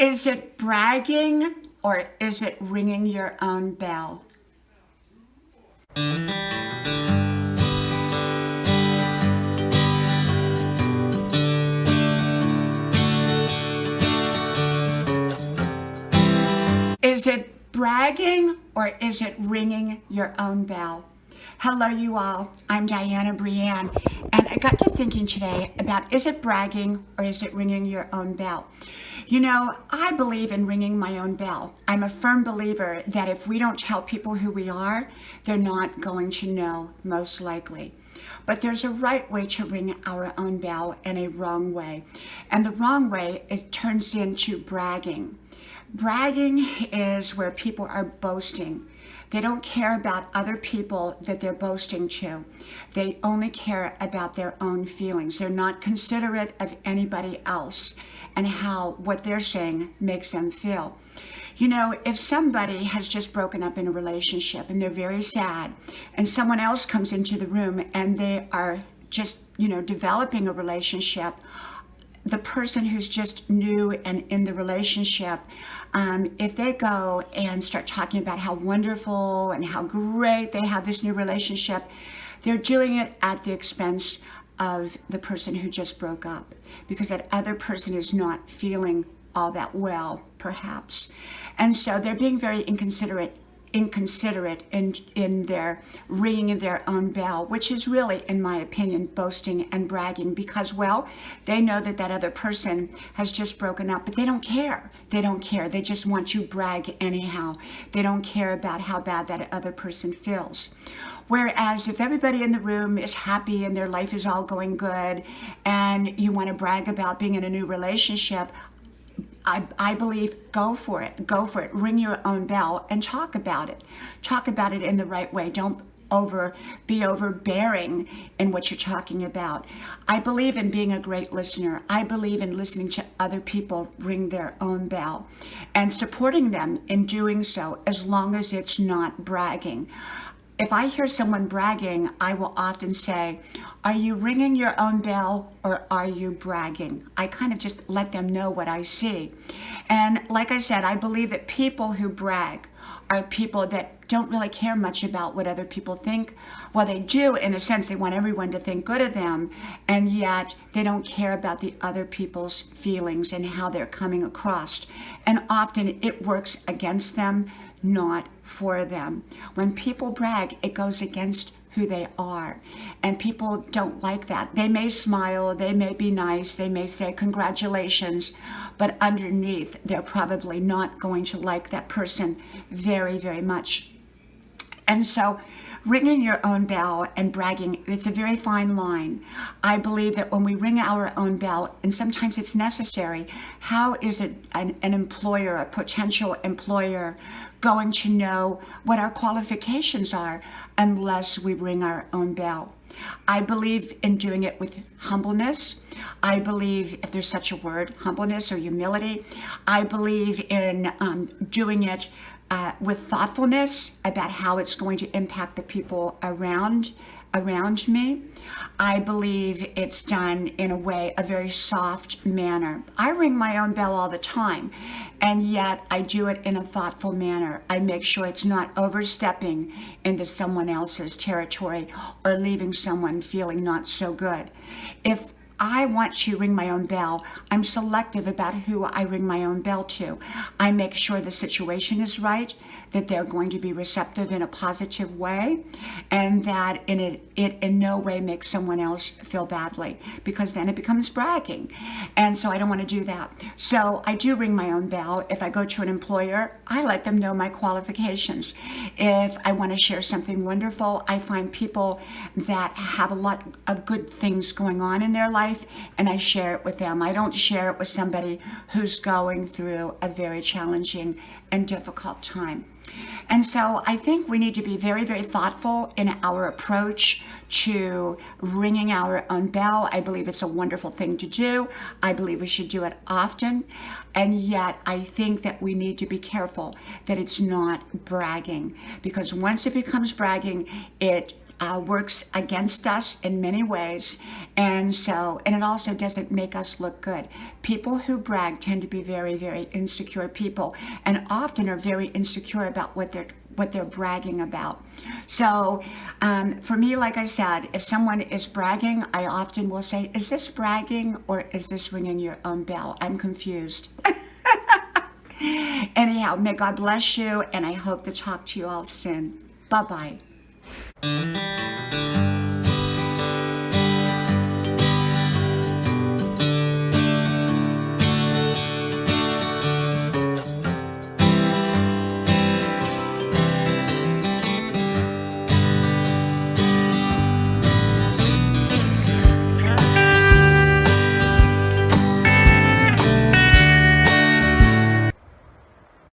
Is it bragging or is it ringing your own bell? Is it bragging or is it ringing your own bell? Hello, you all. I'm Diana Brienne, and I got to thinking today about is it bragging or is it ringing your own bell? You know, I believe in ringing my own bell. I'm a firm believer that if we don't tell people who we are, they're not going to know, most likely. But there's a right way to ring our own bell and a wrong way. And the wrong way, it turns into bragging. Bragging is where people are boasting. They don't care about other people that they're boasting to. They only care about their own feelings. They're not considerate of anybody else and how what they're saying makes them feel. You know, if somebody has just broken up in a relationship and they're very sad, and someone else comes into the room and they are just, developing a relationship, the person who's just new and in the relationship, if they go and start talking about how wonderful and how great they have this new relationship, they're doing it at the expense of the person who just broke up, because that other person is not feeling all that well, perhaps. And so they're being very inconsiderate in their ringing their own bell, which is really, in my opinion, boasting and bragging, because, well, they know that that other person has just broken up, but they don't care. They don't care. They just want to brag anyhow. They don't care about how bad that other person feels. Whereas if everybody in the room is happy and their life is all going good and you want to brag about being in a new relationship, I believe go for it, ring your own bell and talk about it in the right way. Don't be overbearing in what you're talking about. I believe in being a great listener. I believe in listening to other people ring their own bell and supporting them in doing so, as long as it's not bragging. If I hear someone bragging, I will often say, are you ringing your own bell or are you bragging? I kind of just let them know what I see. And like I said, I believe that people who brag are people that don't really care much about what other people think. Well, they do, in a sense. They want everyone to think good of them, and yet they don't care about the other people's feelings and how they're coming across. And often it works against them, not for them. When people brag, it goes against who they are, and people don't like that. They may smile, they may be nice, they may say congratulations, but underneath they're probably not going to like that person very, very much. And so ringing your own bell and bragging, it's a very fine line. I believe that when we ring our own bell, and sometimes it's necessary, how is it an employer, a potential employer, going to know what our qualifications are unless we ring our own bell? I believe in doing it with humbleness. I believe, if there's such a word, humbleness or humility. I believe in doing it with thoughtfulness about how it's going to impact the people around me. I believe it's done in a very soft manner. I ring my own bell all the time, and yet I do it in a thoughtful manner. I make sure it's not overstepping into someone else's territory or leaving someone feeling not so good. If I want to ring my own bell, I'm selective about who I ring my own bell to. I make sure the situation is right, that they're going to be receptive in a positive way, and that it in no way makes someone else feel badly, because then it becomes bragging. And so I don't want to do that. So I do ring my own bell. If I go to an employer, I let them know my qualifications. If I want to share something wonderful, I find people that have a lot of good things going on in their life, and I share it with them. I don't share it with somebody who's going through a very challenging and difficult time. And so I think we need to be very, very thoughtful in our approach to ringing our own bell. I believe it's a wonderful thing to do. I believe we should do it often. And yet I think that we need to be careful that it's not bragging, because once it becomes bragging, it works against us in many ways. And it also doesn't make us look good. People who brag tend to be very, very insecure people, and often are very insecure about what they're bragging about. So for me, like I said, if someone is bragging, I often will say, is this bragging or is this ringing your own bell? I'm confused. Anyhow, may God bless you, and I hope to talk to you all soon. Bye-bye.